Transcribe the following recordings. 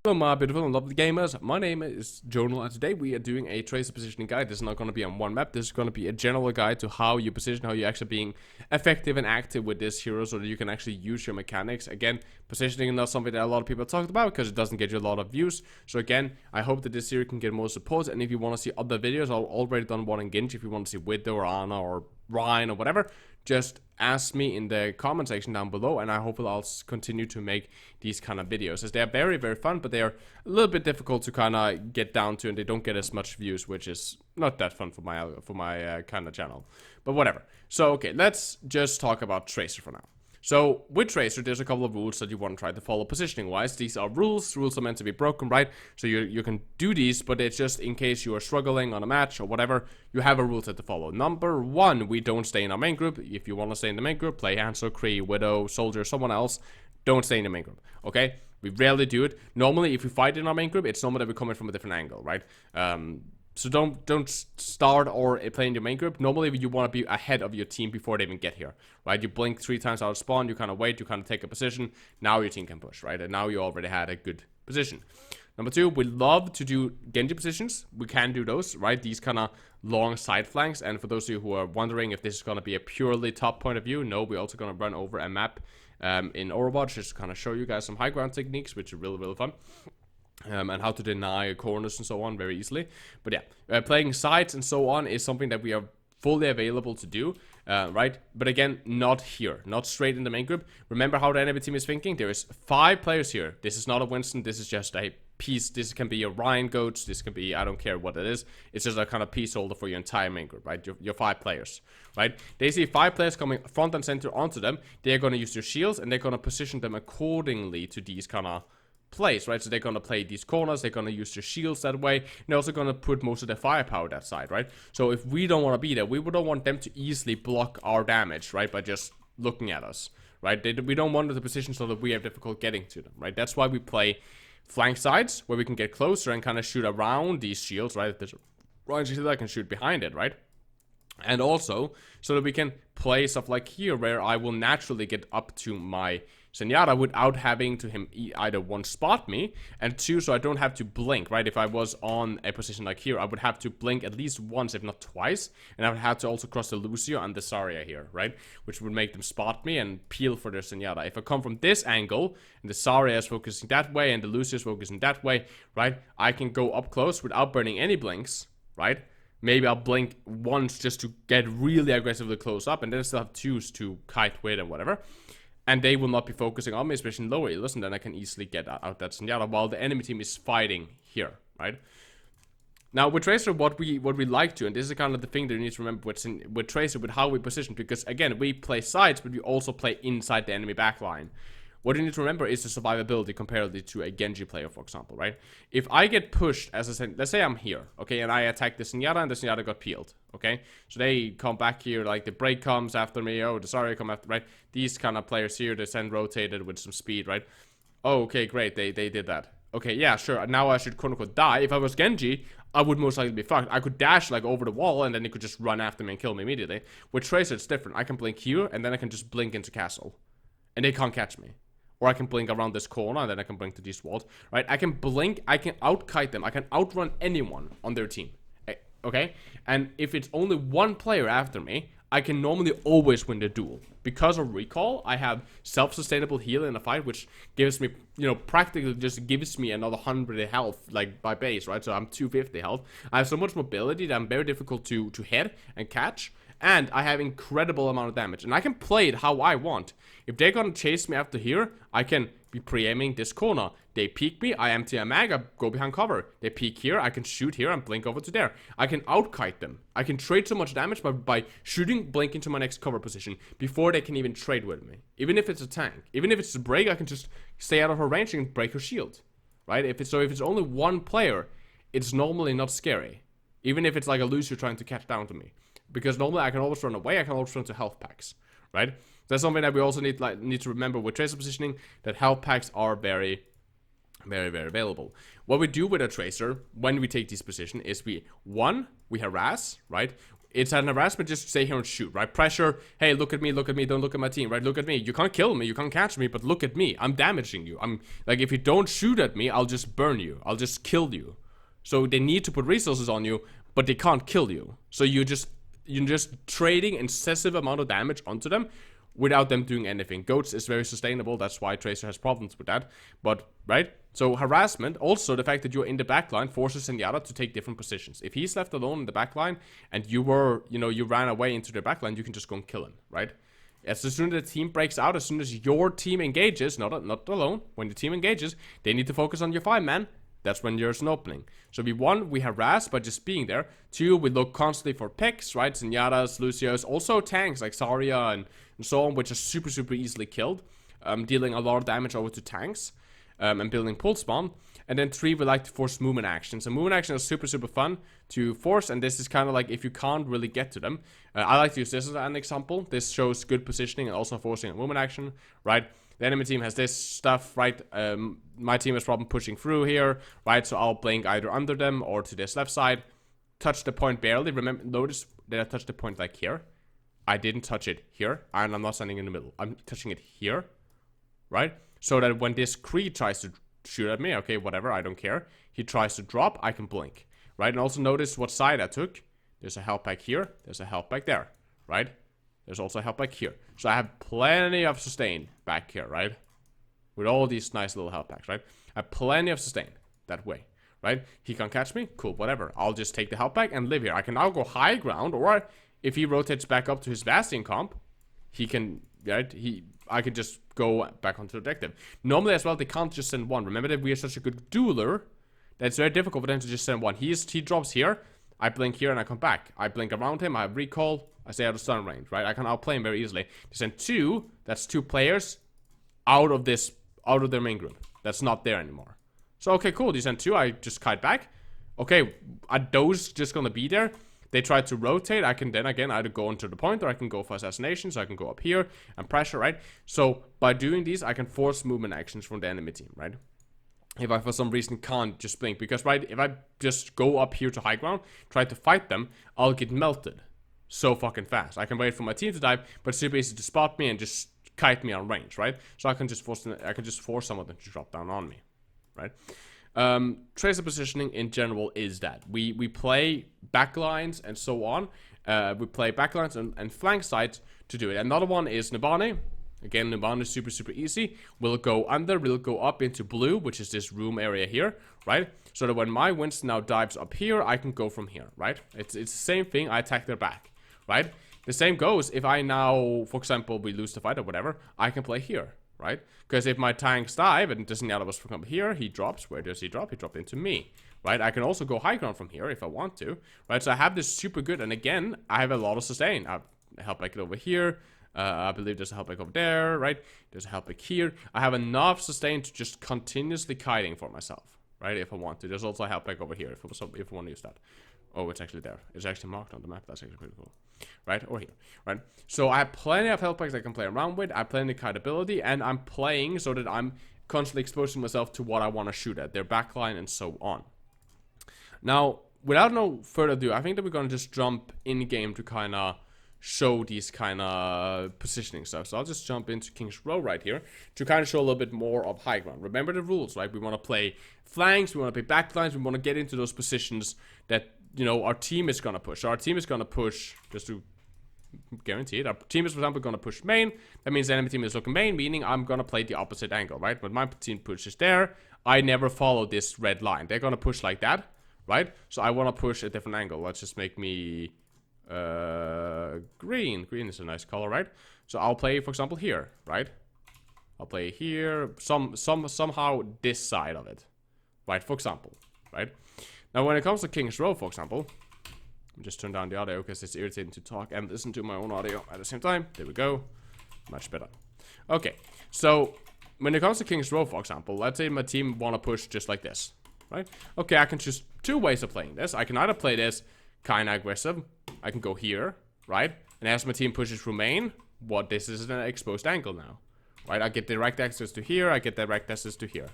Hello my beautiful and lovely gamers, my name is Jonal and today we are doing a tracer positioning guide. This is not going to be on one map, this is going to be a general guide to how you position, how you're actually being effective and active with this hero so that you can actually use your mechanics. Again, positioning is not something that a lot of people talked about because it doesn't get you a lot of views. So again, I hope that this series can get more support, and if you want to see other videos, I've already done one in Genji. If you want to see Widow or Ana or Ryan or whatever, just ask me in the comment section down below, and I hope I'll continue to make these kind of videos, as they are very, very fun, but they are a little bit difficult to kind of get down to, and they don't get as much views, which is not that fun for my kind of channel. But whatever. So okay, let's just talk about Tracer for now. So with Tracer, there's a couple of rules that you want to try to follow positioning wise. These are rules. Rules are meant to be broken, right? So you can do these, but it's just in case you are struggling on a match or whatever, you have a rule set to follow. Number one, we don't stay in our main group. If you want to stay in the main group, play Hanzo, Kree, Widow, Soldier, someone else. Don't stay in the main group, okay? We rarely do it. Normally, if we fight in our main group, it's normally that we come in from a different angle, right? So don't start or play in your main group. Normally you want to be ahead of your team before they even get here, right? You blink 3 times out of spawn, you kind of wait, you kind of take a position. Now your team can push, right? And now you already had a good position. Number 2, we love to do Genji positions. We can do those, right? These kind of long side flanks. And for those of you who are wondering if this is going to be a purely top point of view, no, we're also going to run over a map in Overwatch just to kind of show you guys some high ground techniques, which are really, really fun. And how to deny corners and so on very easily. But yeah, playing sides and so on is something that we are fully available to do, right? But again, not here, not straight in the main group. Remember how the enemy team is thinking? There is 5 players here. This is not a Winston, this is just a piece. This can be a Ryan Goats, this can be, I don't care what it is. It's just a kind of piece holder for your entire main group, right? Your 5 players, right? They see 5 players coming front and center onto them. They're going to use their shields and they're going to position them accordingly to these kind of plays, right? So they're going to play these corners, they're going to use their shields that way, and they're also going to put most of their firepower that side, right? So if we don't want to be there, we don't want them to easily block our damage, right, by just looking at us, right? We don't want the position so that we have difficult getting to them, right? That's why we play flank sides, where we can get closer and kind of shoot around these shields, right? If there's a Ryan shield, I can shoot behind it, right? And also, so that we can play stuff like here, where I will naturally get up to my Zenyatta without having to him either 1, spot me, and 2, so I don't have to blink, right? If I was on a position like here, I would have to blink at least once, if not twice, and I would have to also cross the Lucio and the Zarya here, right? Which would make them spot me and peel for their Zenyatta. If I come from this angle, and the Zarya is focusing that way, and the Lucio is focusing that way, right? I can go up close without burning any blinks, right? Maybe I'll blink once just to get really aggressively close up, and then I still have 2s to kite with and whatever. And they will not be focusing on me, especially in lower healers, and then I can easily get out that Zenyatta while the enemy team is fighting here, right? Now, with Tracer, what we like to, and this is kind of the thing that you need to remember with Tracer, with how we position, because again, we play sides, but we also play inside the enemy backline. What you need to remember is the survivability comparatively to a Genji player, for example, right? If I get pushed, as I said, let's say I'm here, okay, and I attack the Zenyatta, and the Zenyatta got peeled, okay? So they come back here, like the break comes after me, oh, the Zarya come after, right? These kind of players here, they send rotated with some speed, right? Oh, okay, great, they did that. Okay, yeah, sure, now I should quote-unquote die. If I was Genji, I would most likely be fucked. I could dash, like, over the wall, and then they could just run after me and kill me immediately. With Tracer, it's different. I can blink here, and then I can just blink into castle. And they can't catch me. Or I can blink around this corner, and then I can blink to these walls, right? I can blink, I can outkite them, I can outrun anyone on their team, okay? And if it's only 1 player after me, I can normally always win the duel. Because of recall, I have self-sustainable heal in a fight, which gives me, you know, practically just gives me another 100 health, like, by base, right? So I'm 250 health. I have so much mobility that I'm very difficult to hit and catch. And I have incredible amount of damage. And I can play it how I want. If they're gonna chase me after here, I can be pre-aiming this corner. They peek me, I empty a mag, I go behind cover. They peek here, I can shoot here and blink over to there. I can outkite them. I can trade so much damage by shooting, blink into my next cover position before they can even trade with me. Even if it's a tank. Even if it's a break, I can just stay out of her range and break her shield. Right? If it's only 1 player, it's normally not scary. Even if it's like a loser trying to catch down to me. Because normally I can always run away, I can always run to health packs, right? That's something that we also need to remember with Tracer positioning, that health packs are very, very, very available. What we do with a Tracer, when we take this position, is we harass, right? it's an harassment, just stay here and shoot, right? Pressure, hey, look at me, don't look at my team, right? Look at me, you can't kill me, you can't catch me, but look at me, I'm damaging you. I'm, like, if you don't shoot at me, I'll just burn you, I'll just kill you. So they need to put resources on you, but they can't kill you. So you're just trading excessive amount of damage onto them without them doing anything. Goats is very sustainable, that's why Tracer has problems with that. But, right? So harassment, also the fact that you're in the backline forces Zenyatta to take different positions. If he's left alone in the backline and you were, you know, you ran away into the backline, you can just go and kill him, right? As soon as the team breaks out, as soon as your team engages, not alone, when the team engages, they need to focus on your 5-man. That's when there's an opening. So we harass by just being there. 2, we look constantly for picks, right? Zenyatta's, Lucio's, also tanks like Zarya and so on, which are super easily killed. Dealing a lot of damage over to tanks. And building pull spawn. And then 3, we like to force movement actions. So movement action is super fun to force, and this is kind of like if you can't really get to them. I like to use this as an example. This shows good positioning and also forcing a movement action, right? The enemy team has this stuff, right? My team is probably pushing through here, right? So I'll blink either under them or to this left side. Touch the point barely. Remember, notice that I touched the point like here. I didn't touch it here, and I'm not standing in the middle. I'm touching it here, right? So that when this Creed tries to shoot at me, okay, whatever, I don't care. He tries to drop, I can blink, right? And also notice what side I took. There's a health pack here, there's a health pack there, right? There's also a health pack here. So I have plenty of sustain back here, right? With all these nice little health packs, right? I have plenty of sustain that way, right? He can't catch me, cool, whatever. I'll just take the health pack and live here. I can now go high ground, or if he rotates back up to his Bastion comp, he can, right? I could just go back onto the objective. Normally as well, they can't just send one. Remember that we are such a good dueler that it's very difficult for them to just send one. He drops here, I blink here and I come back. I blink around him, I have recall, I stay out of stun range, right? I can outplay him very easily. To send 2, that's 2 players out of their main group. That's not there anymore. So okay, cool, you send 2, I just kite back. Okay, are those just gonna be there? They try to rotate, I can then again either go into the point or I can go for assassination, so I can go up here and pressure, right? So by doing these, I can force movement actions from the enemy team, right? If I for some reason can't just blink, because right, if I just go up here to high ground, try to fight them, I'll get melted so fucking fast. I can wait for my team to dive, but it's super easy to spot me and just kite me on range, right? So I can just force some of them to drop down on me, right? Tracer positioning in general is that we play backlines and so on. We play backlines and flank sides to do it. Another one is Nabane. Again, Nabane is super easy. We'll go under, we'll go up into blue, which is this room area here, right? So that when my Winston now dives up here, I can go from here, right? It's the same thing, I attack their back, right? The same goes if I now, for example, we lose the fight or whatever, I can play here, right? Because if my tanks dive and doesn't matter what's from here, he drops. Where does he drop? He drops into me, right? I can also go high ground from here if I want to, right? So I have this super good, and again, I have a lot of sustain. I have a help back over here. I believe there's a help back over there, right? There's a help back here. I have enough sustain to just continuously kiting for myself, right? If I want to. There's also a help back over here if I want to use that. Oh, it's actually there. It's actually marked on the map. That's actually pretty cool. Right? Or here. Right? So I have plenty of health packs I can play around with. I have plenty of kite ability. And I'm playing so that I'm constantly exposing myself to what I want to shoot at. Their backline and so on. Now, without no further ado, I think that we're going to just jump in-game to kind of show these kind of positioning stuff. So I'll just jump into King's Row right here to kind of show a little bit more of high ground. Remember the rules, right? We want to play flanks, we want to play backlines, we want to get into those positions that, you know, our team is going to push. So our team is going to push, just to guarantee it, our team is, for example, going to push main. That means the enemy team is looking main, meaning I'm going to play the opposite angle, right? When my team pushes there, I never follow this red line. They're going to push like that, right? So I want to push a different angle. Let's just make me green. Green is a nice color, right? So I'll play, for example, here, right? I'll play here, somehow this side of it, right? For example, right? Now, when it comes to King's Row, for example, I'll just turn down the audio because it's irritating to talk and listen to my own audio at the same time. There we go. Much better. Okay, so when it comes to King's Row, for example, let's say my team want to push just like this, right? Okay, I can choose 2 ways of playing this. I can either play this kind of aggressive. I can go here, right? And as my team pushes through main, this is an exposed angle now, right? I get direct access to here, I get direct access to here,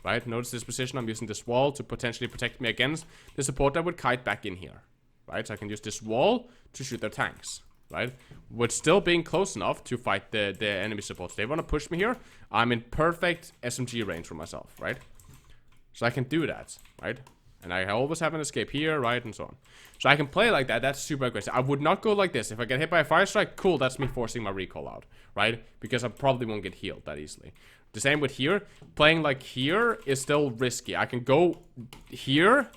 right? Notice this position, I'm using this wall to potentially protect me against the support that would kite back in here, right? So I can use this wall to shoot their tanks, right? With still being close enough to fight the enemy supports. They want to push me here. I'm in perfect SMG range for myself, right? So I can do that, right? And I always have an escape here, right? And so on. So I can play like that. That's super aggressive. I would not go like this. If I get hit by a fire strike, cool. That's me forcing my recall out, right? Because I probably won't get healed that easily. The same with here. Playing like here is still risky. I can go here,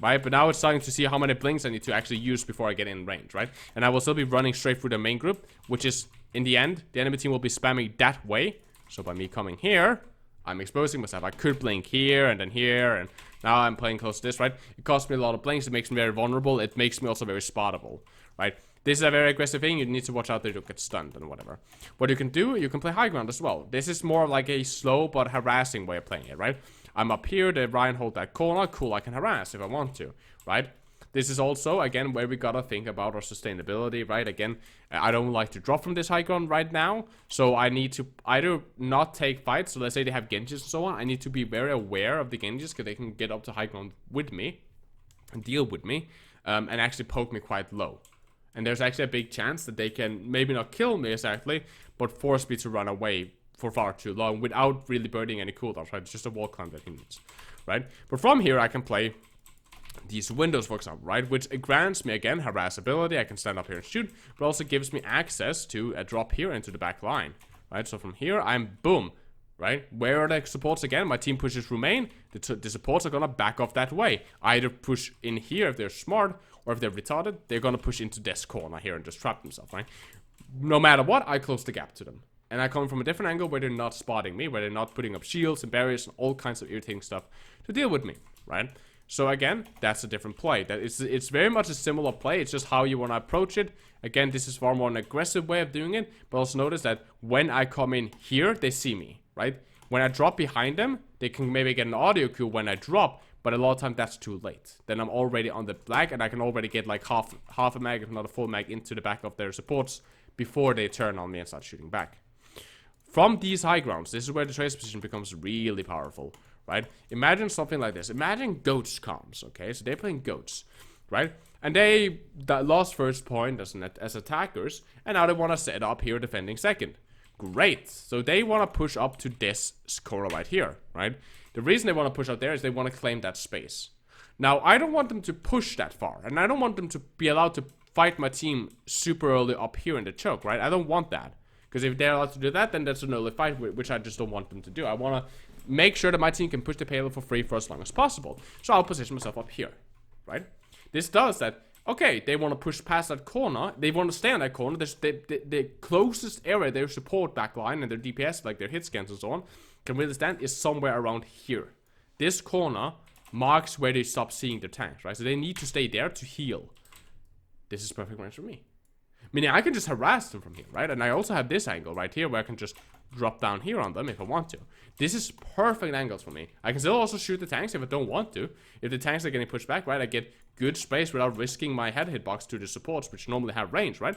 right? But now it's starting to see how many blinks I need to actually use before I get in range, right? And I will still be running straight through the main group, which is, in the end, the enemy team will be spamming that way. So by me coming here, I'm exposing myself. I could blink here and then here, and now I'm playing close to this, right? It costs me a lot of blinks. It makes me very vulnerable. It makes me also very spottable, right? This is a very aggressive thing. You need to watch out that you don't get stunned and whatever. What you can do, you can play high ground as well. This is more like a slow but harassing way of playing it, right? I'm up here. The Ryan hold that corner. Cool, I can harass if I want to, right? This is also, again, where we gotta think about our sustainability, right? Again, I don't like to drop from this high ground right now, so I need to either not take fights, so let's say they have Genjis and so on, I need to be very aware of the Genjis, because they can get up to high ground with me, and deal with me, and actually poke me quite low. And there's actually a big chance that they can maybe not kill me exactly, but force me to run away for far too long without really burning any cooldowns, right? It's just a wall climb that he needs, right? But from here, I can play these windows, for example, right? Which grants me, again, harassability. I can stand up here and shoot, but also gives me access to a drop here into the back line, right? So from here, I'm boom, right? Where are the supports again? My team pushes through main. The supports are gonna back off that way. Either push in here if they're smart, or if they're retarded, they're gonna push into this corner here and just trap themselves, right? No matter what, I close the gap to them. And I come from a different angle where they're not spotting me, where they're not putting up shields and barriers and all kinds of irritating stuff to deal with me, right? So again, that's a different play. It's very much a similar play. It's just how you want to approach it. Again, this is far more an aggressive way of doing it. But also notice that when I come in here, they see me, right? When I drop behind them, they can maybe get an audio cue when I drop. But a lot of time that's too late. Then I'm already on the black, and I can already get like half a mag, if not a full mag, into the back of their supports before they turn on me and start shooting back. From these high grounds, this is where the trace position becomes really powerful, right? Imagine something like this. Imagine goats comes, okay? So they're playing goats, right? And they lost first point as attackers, and now they want to set up here defending second. Great. So they want to push up to this corner right here, right? The reason they want to push up there is they want to claim that space. Now, I don't want them to push that far, and I don't want them to be allowed to fight my team super early up here in the choke, right? I don't want that. Because if they're allowed to do that, then that's an early fight, which I just don't want them to do. I want to make sure that my team can push the payload for free for as long as possible. So I'll position myself up here, right? This does that. Okay, they want to push past that corner. They want to stay on that corner. The closest area their support backline and their DPS, like their hit scans and so on, can really stand is somewhere around here. This corner marks where they stop seeing their tanks, right? So they need to stay there to heal. This is perfect range for me. Meaning I can just harass them from here, right? And I also have this angle right here where I can just drop down here on them if I want to. This is perfect angles for me. I can still also shoot the tanks if I don't want to. If the tanks are getting pushed back, right, I get good space without risking my head hitbox to the supports, which normally have range, right?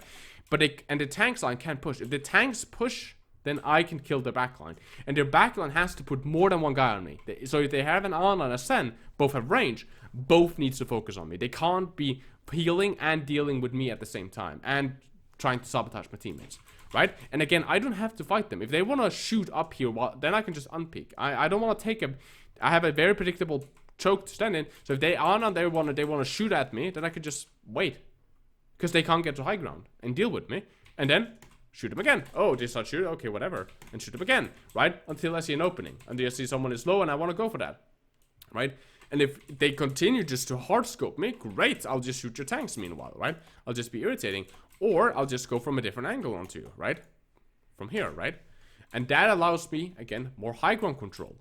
But the tanks line can push. If the tanks push, then I can kill their backline. And their backline has to put more than one guy on me. So if they have an Ana and a Sen, both have range, both needs to focus on me. They can't be healing and dealing with me at the same time. And trying to sabotage my teammates, right? And again, I don't have to fight them. If they want to shoot up here, well, then I can just unpeak. I don't want to take a... I have a very predictable choke to stand in. So if they are on, they want to shoot at me, then I could just wait. Because they can't get to high ground and deal with me. And then shoot them again. Oh, they start shooting? Okay, whatever. And shoot them again, right? Until I see an opening. Until I see someone is low and I want to go for that, right? And if they continue just to hard scope me, great. I'll just shoot your tanks meanwhile, right? I'll just be irritating. Or I'll just go from a different angle onto you, right? From here, right? And that allows me, again, more high ground control.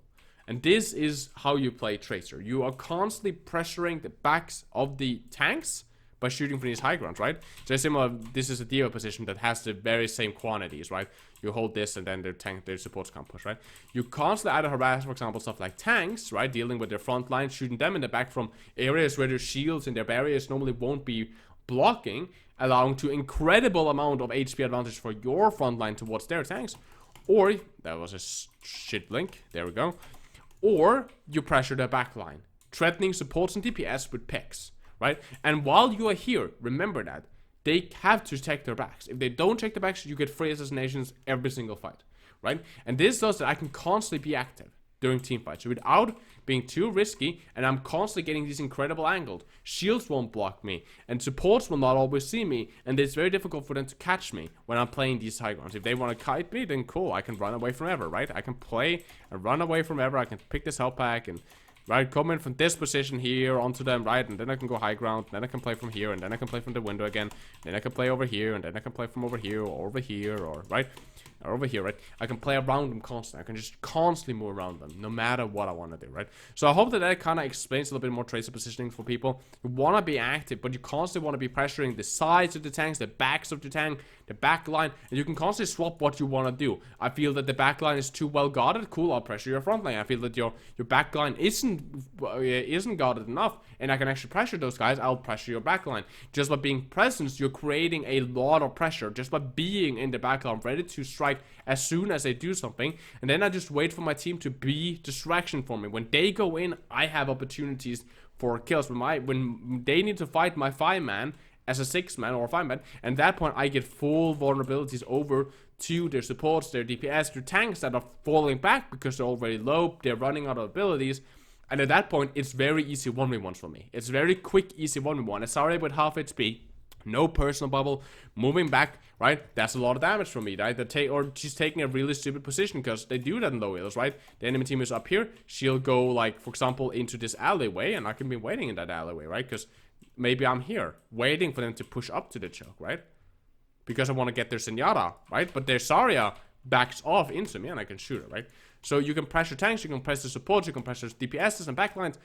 And this is how you play Tracer. You are constantly pressuring the backs of the tanks by shooting from these high grounds, right? So similar, this is a Diva position that has the very same quantities, right? You hold this and then their supports can't push, right? You constantly either harass, for example, stuff like tanks, right? Dealing with their front line, shooting them in the back from areas where their shields and their barriers normally won't be blocking, allowing to incredible amount of HP advantage for your front line towards their tanks. Or, that was a shit blink, there we go. Or, you pressure their back line, threatening supports and DPS with picks, right? And while you are here, remember that they have to check their backs. If they don't check their backs, you get free assassinations every single fight, right? And this does that I can constantly be active during team fights without being too risky, and I'm constantly getting these incredible angles. Shields won't block me, and supports will not always see me, and it's very difficult for them to catch me when I'm playing these high grounds. If they want to kite me, then cool, I can run away from ever, right? I can play and run away from ever. I can pick this health pack and right, come in from this position here onto them, right, and then I can go high ground, then I can play from here, and then I can play from the window again, then I can play over here, and then I can play from over here, or over here, or, right, or over here, right, I can play around them constantly, I can just constantly move around them, no matter what I want to do, right, so I hope that that kind of explains a little bit more tracer positioning for people who want to be active, but you constantly want to be pressuring the sides of the tanks, the backs of the tank, the back line, and you can constantly swap what you want to do. I feel that the back line is too well guarded, cool, I'll pressure your front line. I feel that your back line isn't guarded enough, and I can actually pressure those guys, I'll pressure your back line. Just by being present, you're creating a lot of pressure, just by being in the back line, ready to strike as soon as they do something, and then I just wait for my team to be distraction for me. When they go in, I have opportunities for kills. When they need to fight my 5-man, as a 6-man or a 5-man, and at that point I get full vulnerabilities over to their supports, their DPS, their tanks that are falling back because they're already low, they're running out of abilities, and at that point it's very easy 1v1s for me. It's very quick, easy 1v1. It's already with half HP, no personal bubble, moving back, right? That's a lot of damage for me, right? Or she's taking a really stupid position because they do that in low heals, right? The enemy team is up here, she'll go, like, for example, into this alleyway, and I can be waiting in that alleyway, right? Because maybe I'm here, waiting for them to push up to the choke, right? Because I want to get their Zenyatta, right? But their Zarya backs off into me and I can shoot her, right? So you can pressure tanks, you can press the support, you can pressure DPSs and backlines,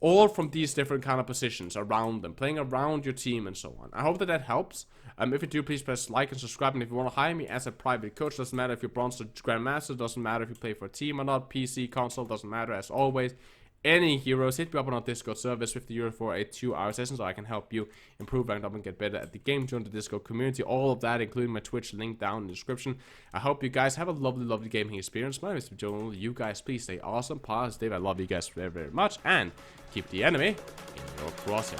all from these different kind of positions around them, playing around your team and so on. I hope that that helps. If you do, please press like and subscribe. And if you want to hire me as a private coach, doesn't matter if you're bronze or grandmaster, doesn't matter if you play for a team or not, PC, console, doesn't matter. As always, any heroes, hit me up on our Discord server, €50 for a 2-hour session, so I can help you improve, rank up, and get better at the game. Join the Discord community, all of that, including my Twitch link down in the description. I hope you guys have a lovely, lovely gaming experience. My name is Jonal. You guys, please stay awesome, positive. I love you guys very, very much, and keep the enemy in your crosshair.